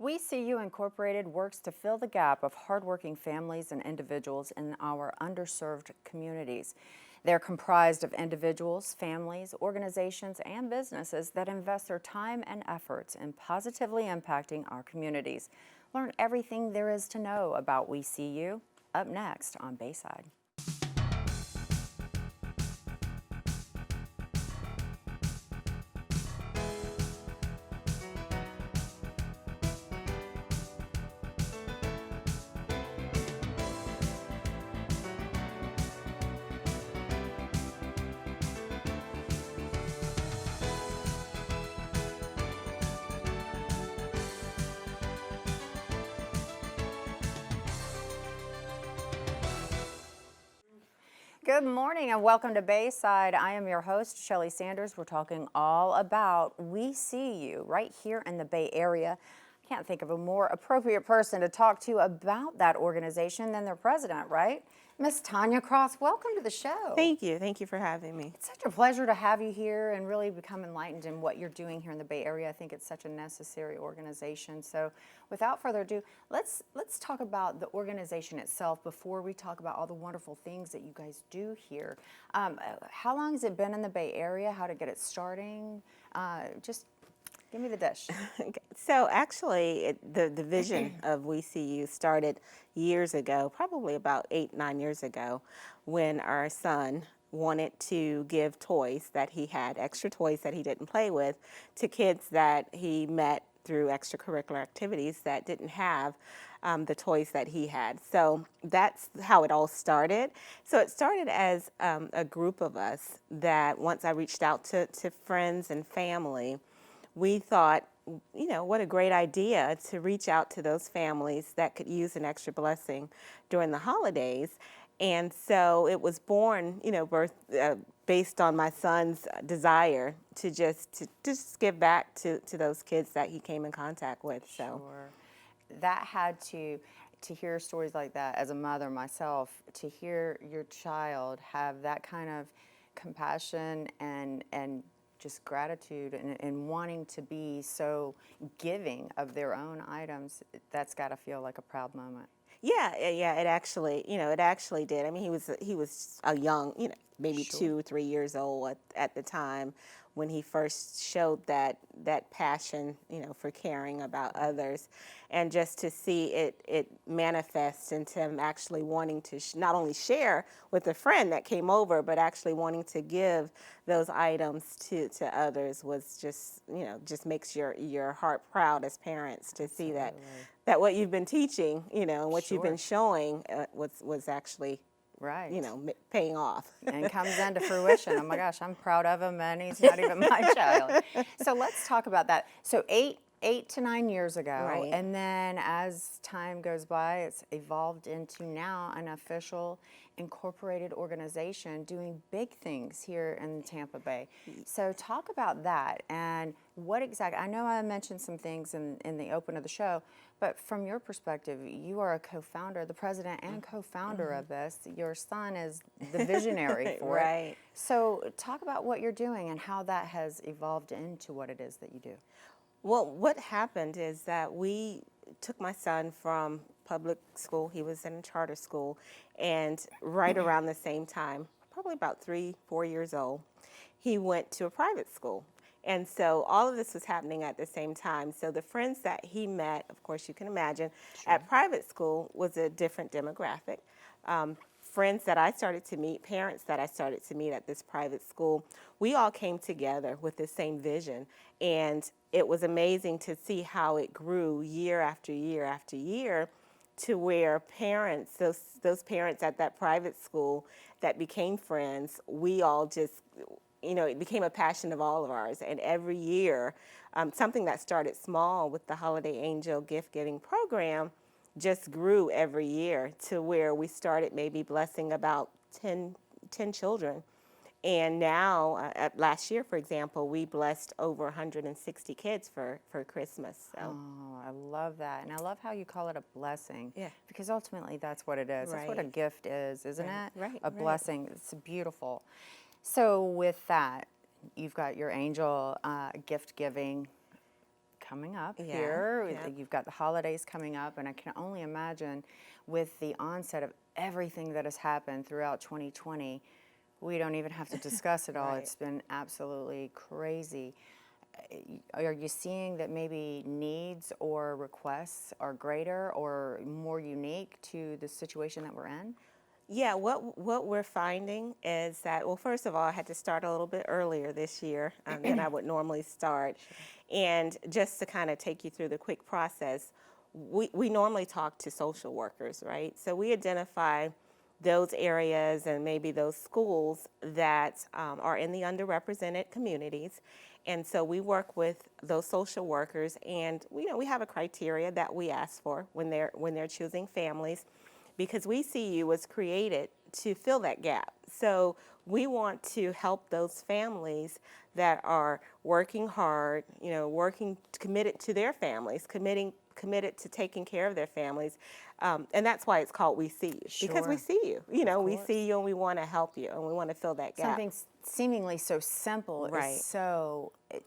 We See You Incorporated works to fill the gap of hardworking families and individuals in our underserved communities. They're comprised of individuals, families, organizations, and businesses that invest their time and efforts in positively impacting our communities. Learn everything there is to know about We See You up next on Bayside. Good morning and welcome to Bayside. I am your host, Shelly Sanders. We're talking all about We See You right here in the Bay Area. I can't think of a more appropriate person to talk to about that organization than their president, right? Miss Tanya Cross, welcome to the show. Thank you. Thank you for having me. It's such a pleasure to have you here and really become enlightened in what you're doing here in the Bay Area. I think it's such a necessary organization. So without further ado, let's talk about the organization itself before we talk about all the wonderful things that you guys do here. How long has it been in the Bay Area? How to get it starting? Just give me the dish. So actually, the vision of We See You started years ago, probably about 8, 9 years ago, when our son wanted to give toys that he had, extra toys that he didn't play with, to kids that he met through extracurricular activities that didn't have the toys that he had. So that's how it all started. So it started as a group of us that once I reached out to friends and family, we thought, you know, what a great idea to reach out to those families that could use an extra blessing during the holidays. And so it was born, based on my son's desire to just give back to those kids that he came in contact with. So Sure. That had to hear stories like that as a mother myself, to hear your child have that kind of compassion and just gratitude and wanting to be so giving of their own items, that's got to feel like a proud moment. yeah, it actually did. I mean, he was a young, maybe Sure. 2, 3 years old at the time when he first showed that passion, for caring about others, and just to see it manifest into him actually wanting to not only share with a friend that came over, but actually wanting to give those items to others was just makes your heart proud as parents to see that what you've been teaching, and what you've been Sure. showing was actually, Right. paying off. And comes into fruition. Oh my gosh, I'm proud of him, and he's not even my child. So let's talk about that. So 8 to 9 years ago, Right. and then as time goes by, it's evolved into now an official incorporated organization doing big things here in Tampa Bay. So talk about that and what exactly, I know I mentioned some things in the open of the show, but from your perspective, you are a co-founder, the president and co-founder of this. Your son is the visionary for it. Right. So talk about what you're doing and how that has evolved into what it is that you do. Well, what happened is that we took my son from public school. He was in a charter school, and right around the same time, probably about 3, 4 years old, he went to a private school. And so all of this was happening at the same time. So the friends that he met, of course, you can imagine, at private school was a different demographic. Friends that I started to meet, parents that I started to meet at this private school, we all came together with the same vision. And it was amazing to see how it grew year after year after year, to where parents, those parents at that private school that became friends, we all just, it became a passion of all of ours. And every year, something that started small with the Holiday Angel gift giving program just grew every year, to where we started maybe blessing about 10 children. And now, last year, for example, we blessed over 160 kids for Christmas. So. Oh, I love that. And I love how you call it a blessing. Yeah. Because ultimately that's what it is. That's what a Right. gift is, isn't Right, it? right, A right. blessing. It's beautiful. So with that, you've got your angel gift giving coming up Yeah, here. yeah. You've got the holidays coming up, and I can only imagine with the onset of everything that has happened throughout 2020, we don't even have to discuss it all. Right. It's been absolutely crazy. Are you seeing that maybe needs or requests are greater or more unique to the situation that we're in? Yeah, what we're finding is that, well, first of all, I had to start a little bit earlier this year than I would normally start. And just to kind of take you through the quick process, we normally talk to social workers, right? So we identify those areas and maybe those schools that are in the underrepresented communities. And so we work with those social workers, and we have a criteria that we ask for when they're choosing families, because We See You was created to fill that gap. So we want to help those families that are working hard, working committed to their families, committed to taking care of their families, and that's why it's called We See You, because we Sure, see you. of We see course. you, and we want to help you, and we want to fill that gap. Something seemingly so simple is Right.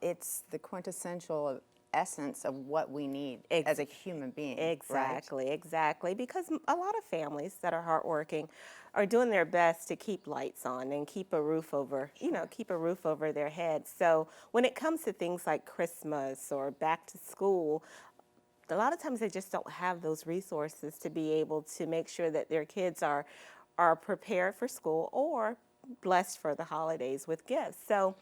it's the quintessential essence of what we need as a human being, right? Exactly, exactly. Because a lot of families that are hardworking are doing their best to keep lights on and keep a roof over, keep a roof over their heads. So when it comes to things like Christmas or back to school, a lot of times they just don't have those resources to be able to make sure that their kids are prepared for school or blessed for the holidays with gifts. So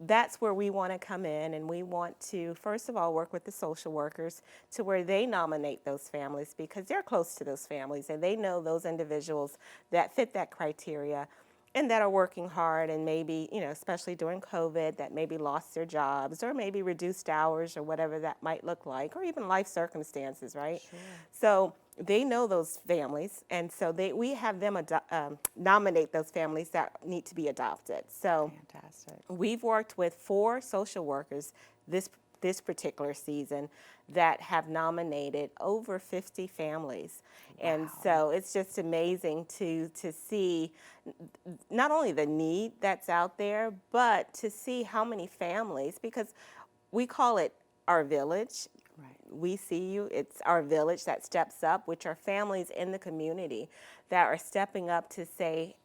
that's where we want to come in, and we want to first of all work with the social workers to where they nominate those families, because they're close to those families and they know those individuals that fit that criteria and that are working hard, and maybe, especially during COVID, that maybe lost their jobs or maybe reduced hours or whatever that might look like, or even life circumstances, right? Sure. So they know those families, and so we have them nominate those families that need to be adopted. So Fantastic. we've worked with 4 social workers this particular season that have nominated over 50 families. And Wow. so it's just amazing to see not only the need that's out there, but to see how many families, because we call it our village. Right. We See You, it's our village that steps up, which are families in the community that are stepping up to say,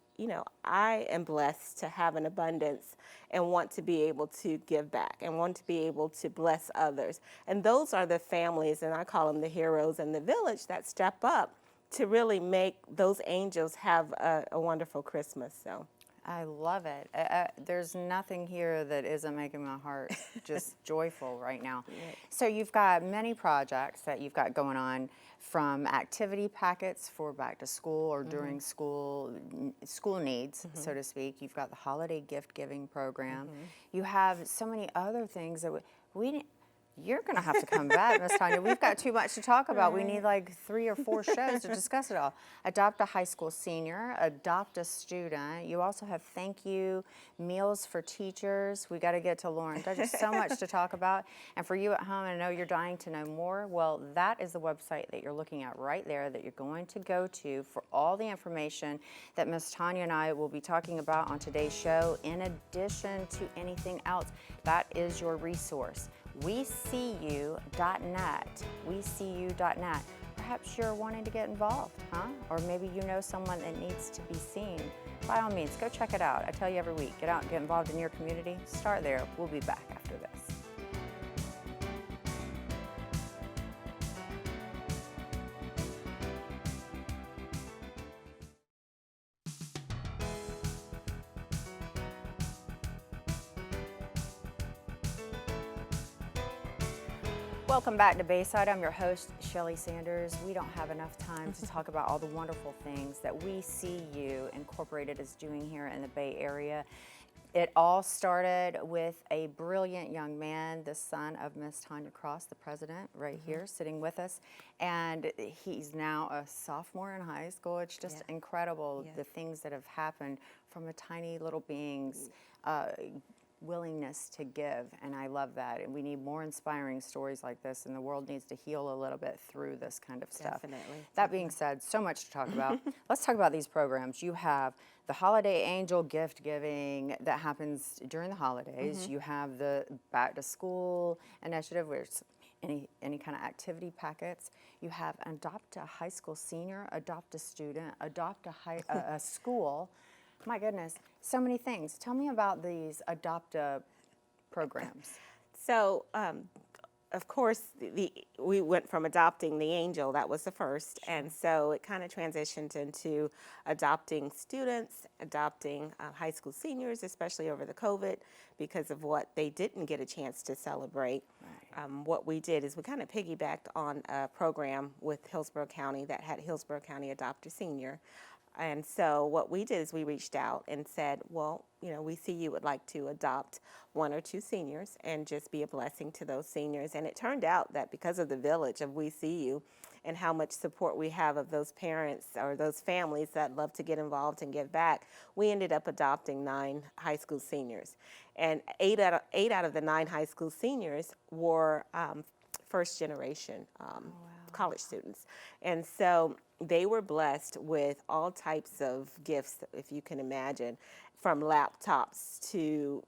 I am blessed to have an abundance and want to be able to give back and want to be able to bless others. And those are the families, and I call them the heroes in the village, that step up to really make those angels have a wonderful Christmas. So. I love it. There's nothing here that isn't making my heart just joyful right now. So you've got many projects that you've got going on, from activity packets for back to school or during school needs, so to speak. You've got the holiday gift giving program. You have so many other things that we you're going to have to come back, Miss Tanya. We've got too much to talk about. We need like 3 or 4 shows to discuss it all. Adopt a high school senior, adopt a student. You also have thank you meals for teachers. We got to get to Lauren. There's just so much to talk about. And for you at home, I know you're dying to know more. Well, that is the website that you're looking at right there that you're going to go to for all the information that Miss Tanya and I will be talking about on today's show, in addition to anything else. That is your resource. WeSeeYou.net. WeSeeYou.net. Perhaps you're wanting to get involved, huh? Or maybe you know someone that needs to be seen. By all means, go check it out. I tell you every week, get out and get involved in your community. Start there. We'll be back after this. Welcome back to Bayside. I'm your host, Shelly Sanders. We don't have enough time to talk about all the wonderful things that We See You Incorporated is doing here in the Bay Area. It all started with a brilliant young man, the son of Miss Tanya Cross, the president, right here sitting with us. And he's now a sophomore in high school. It's just incredible, the things that have happened from a tiny little being's willingness to give, and I love that. And we need more inspiring stories like this, and the world needs to heal a little bit through this kind of stuff. Definitely. That being said, so much to talk about. Let's talk about these programs. You have the Holiday Angel gift giving that happens during the holidays. You have the Back to School initiative, which is any kind of activity packets. You have adopt a high school senior, adopt a student, adopt a school. My goodness, so many things. Tell me about these adopt a programs. So, of course, we went from adopting the angel, that was the first, and so it kind of transitioned into adopting students, adopting high school seniors, especially over the COVID, because of what they didn't get a chance to celebrate. Right. What we did is we kind of piggybacked on a program with Hillsborough County that had Hillsborough County Adopt a Senior. And so what we did is we reached out and said, well, we see you would like to adopt one or two seniors and just be a blessing to those seniors. And it turned out that because of the village of We See You and how much support we have of those parents or those families that love to get involved and give back, we ended up adopting 9 high school seniors. And eight out of the 9 high school seniors were first generation college students. And so they were blessed with all types of gifts, if you can imagine, from laptops to,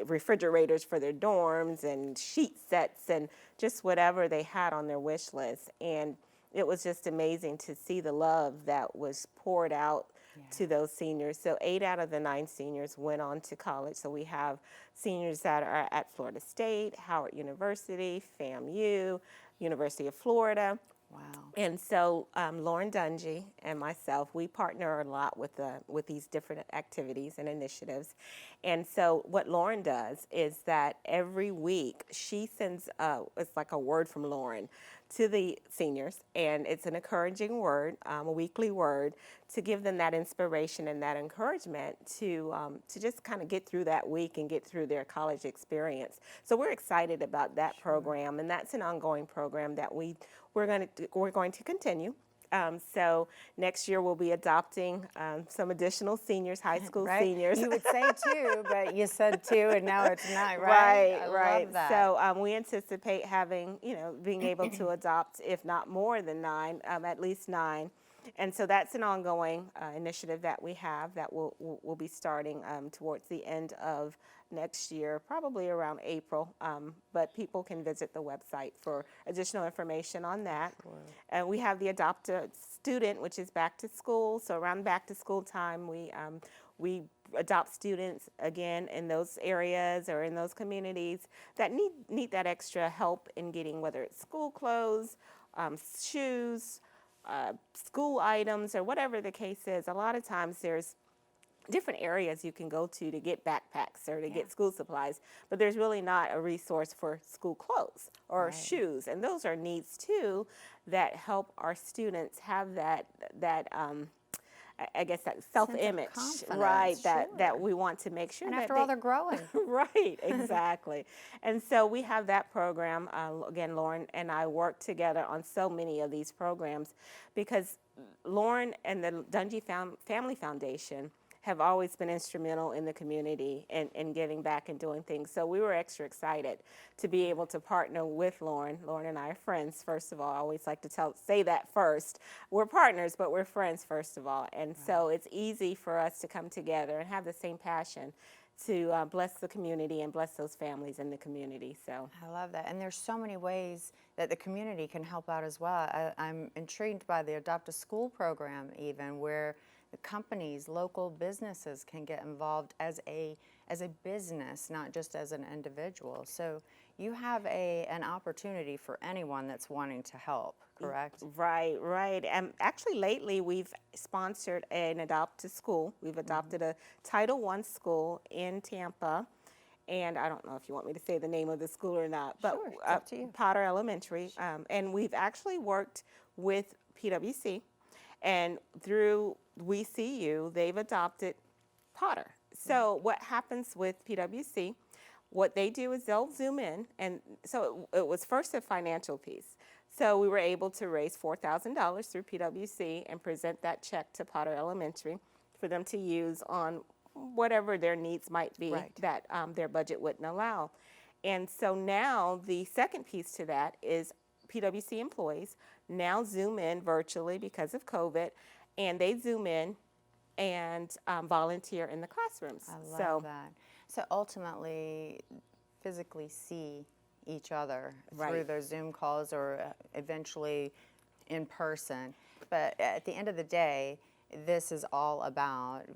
refrigerators for their dorms and sheet sets and just whatever they had on their wish list. And it was just amazing to see the love that was poured out to those seniors. So 8 out of the 9 seniors went on to college. So we have seniors that are at Florida State, Howard University, FAMU, University of Florida. Wow. And so Lauren Dungy and myself, we partner a lot with these different activities and initiatives. And so what Lauren does is that every week she sends, it's like a word from Lauren to the seniors, and it's an encouraging word, a weekly word, to give them that inspiration and that encouragement to just kind of get through that week and get through their college experience. So we're excited about that program, and that's an ongoing program that we're going to continue. So next year we'll be adopting some additional seniors, high school Right? seniors. You would say 2, but you said 2, and now it's 9, right? I Right. love that. So we anticipate having, being able to adopt, if not more than 9, at least 9. And so that's an ongoing initiative that we have that we'll be starting towards the end of next year, probably around April. But people can visit the website for additional information on that. Sure. We have the Adopt a Student, which is back to school. So around back to school time, we adopt students again in those areas or in those communities that need that extra help in getting, whether it's school clothes, shoes, school items, or whatever the case is. A lot of times there's different areas you can go to get backpacks or to get school supplies, but there's really not a resource for school clothes or shoes, and those are needs too that help our students have that I guess that self-image, right? That we want to make sure. And that after all, they're growing. Right, exactly. And so we have that program. Again, Lauren and I work together on so many of these programs because Lauren and the Dungy Family Foundation have always been instrumental in the community and giving back and doing things. So we were extra excited to be able to partner with Lauren. Lauren and I are friends, first of all. I always like to say that first. We're partners, but we're friends, first of all. And so it's easy for us to come together and have the same passion to bless the community and bless those families in the community. So I love that. And there's so many ways that the community can help out as well. I'm intrigued by the Adopt a School program even, where the companies, local businesses can get involved as a business, not just as an individual. So you have an opportunity for anyone that's wanting to help, correct? Right. Actually, lately we've sponsored an Adopt a School. We've adopted a Title I school in Tampa. And I don't know if you want me to say the name of the school or not, but Sure, it's up to you. Potter Elementary. And we've actually worked with PwC. And through We See You, they've adopted Potter. So what happens with PwC, what they do is they'll zoom in. And so it was first a financial piece. So we were able to raise $4,000 through PwC and present that check to Potter Elementary for them to use on whatever their needs might be that their budget wouldn't allow. And so now the second piece to that is PwC employees now zoom in virtually because of COVID, and they zoom in and volunteer in the classrooms. I love that. So ultimately, physically see each other through Right. those Zoom calls or eventually in person. But at the end of the day, this is all about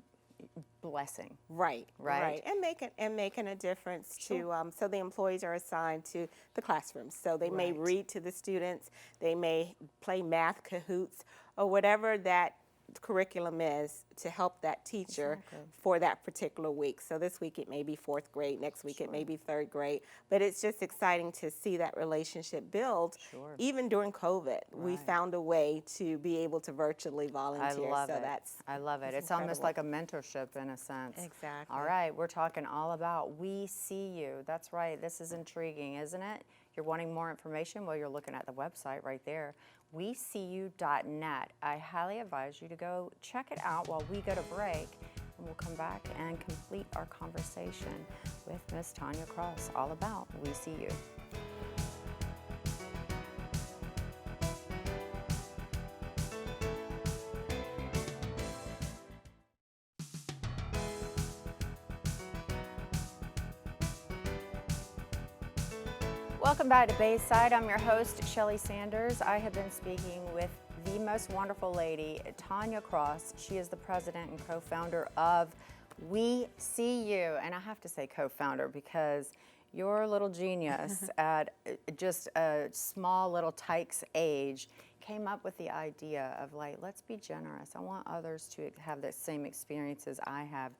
blessing. Right, Right? and making a difference to so the employees are assigned to the classrooms. So they may Right. read to the students, they may play math cahoots or whatever that curriculum is to help that teacher Exactly. for that particular week. So this week it may be fourth grade, next week it may be third grade, but it's just exciting to see that relationship build. Sure. Even during COVID, we Right. found a way to be able to virtually I volunteer. love So it. that's I love it. that's It's almost incredible. like a mentorship in a sense. Exactly. All right, we're talking all about We See You. That's right. This is intriguing, isn't it? You're wanting more information? Well, you're looking at the website right there, weseeyou.net. I highly advise you to go check it out while we go to break, and we'll come back and complete our conversation with Miss Tanya Cross all about We See You. Welcome back to Bayside. I'm your host, Shelly Sanders. I have been speaking with the most wonderful lady, Tanya Cross. She is the president and co-founder of We See You. And I have to say co-founder because your little genius at just a small little tyke's age came up with the idea of like, let's be generous. I want others to have the same experiences I have.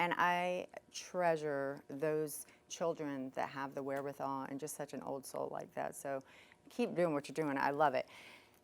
And I treasure those children that have the wherewithal and just such an old soul like that. So keep doing what you're doing. I love it.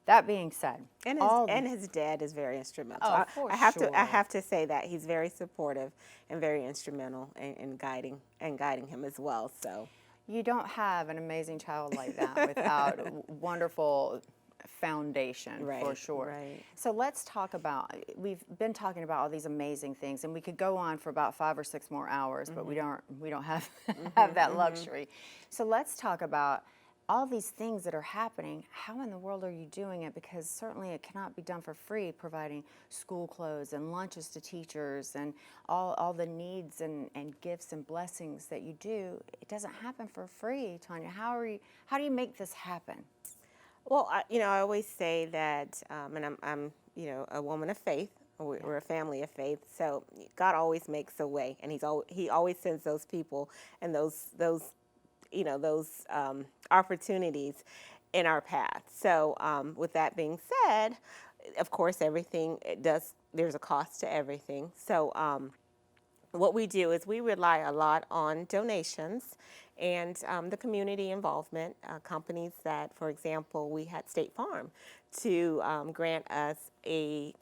That being said, And his dad is very instrumental. Oh, for I sure. have to say that he's very supportive and very instrumental in guiding him as well. So you don't have an amazing child like that without wonderful foundation, for Right, sure. right. So let's talk about, we've been talking about all these amazing things, and we could go on for about 5 or 6 more hours, but we don't have have that luxury. So let's talk about all these things that are happening. How in the world are you doing it? Because certainly it cannot be done for free, providing school clothes and lunches to teachers and all the needs and gifts and blessings that you do. It doesn't happen for free, Tanya. How do you make this happen? well, I always say that, and I'm a woman of faith. We're a family of faith, so God always makes a way, and He always sends those people and those opportunities in our path. So with that being said, of course, everything it does. There's a cost to everything. So what we do is we rely a lot on donations and the community involvement. Companies that, for example, we had State Farm to grant us it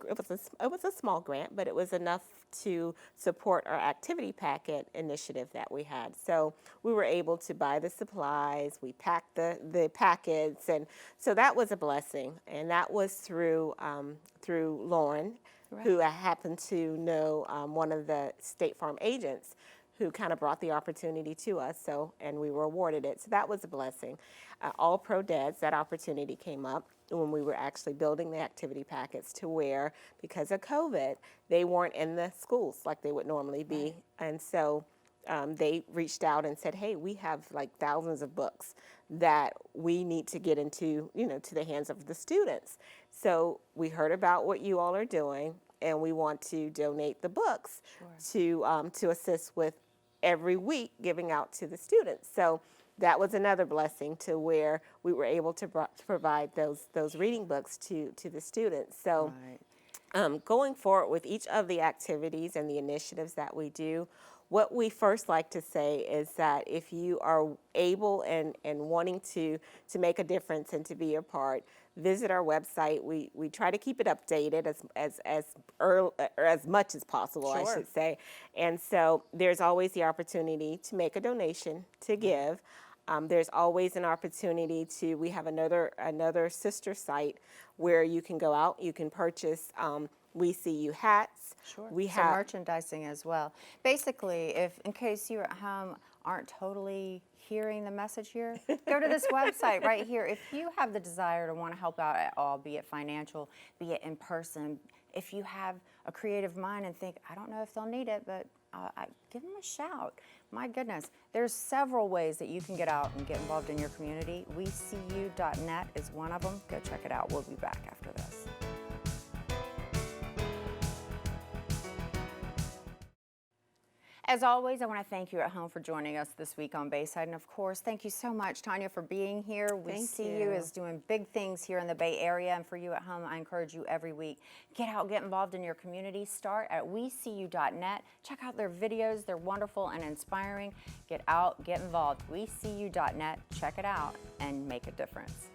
was a small grant, but it was enough to support our activity packet initiative that we had. So we were able to buy the supplies, we packed the packets, and so that was a blessing. And that was through Lauren, who I happened to know one of the State Farm agents who kind of brought the opportunity to us. So, and we were awarded it. So that was a blessing. All pro dads, that opportunity came up when we were actually building the activity packets to where, because of COVID, they weren't in the schools like they would normally be. And so they reached out and said, hey, we have like thousands of books that we need to get into, to the hands of the students. So we heard about what you all are doing, and we want to donate the books to assist with every week giving out to the students. So that was another blessing to where we were able to provide those reading books to the students. So going forward with each of the activities and the initiatives that we do, what we first like to say is that if you are able and wanting to make a difference and to be a part, visit our website. We try to keep it updated as early, or as much as possible, I should say. And so there's always the opportunity to make a donation, to give. There's always an opportunity we have another sister site where you can go out, you can purchase We See You hats. We have merchandising as well. Basically, if in case you at home aren't totally hearing the message here, go to this website right here. If you have the desire to want to help out at all, be it financial, be it in person, if you have a creative mind and think, I don't know if they'll need it, but give them a shout. My goodness, there's several ways that you can get out and get involved in your community. WeSeeYou.net is one of them. Go check it out. We'll be back after this. As always, I want to thank you at home for joining us this week on Bayside. And of course, thank you so much, Tanya, for being here. We Thank See you. You is doing big things here in the Bay Area. And for you at home, I encourage you every week, get out, get involved in your community. Start at WeSeeYou.net. Check out their videos. They're wonderful and inspiring. Get out, get involved. WeSeeYou.net. Check it out and make a difference.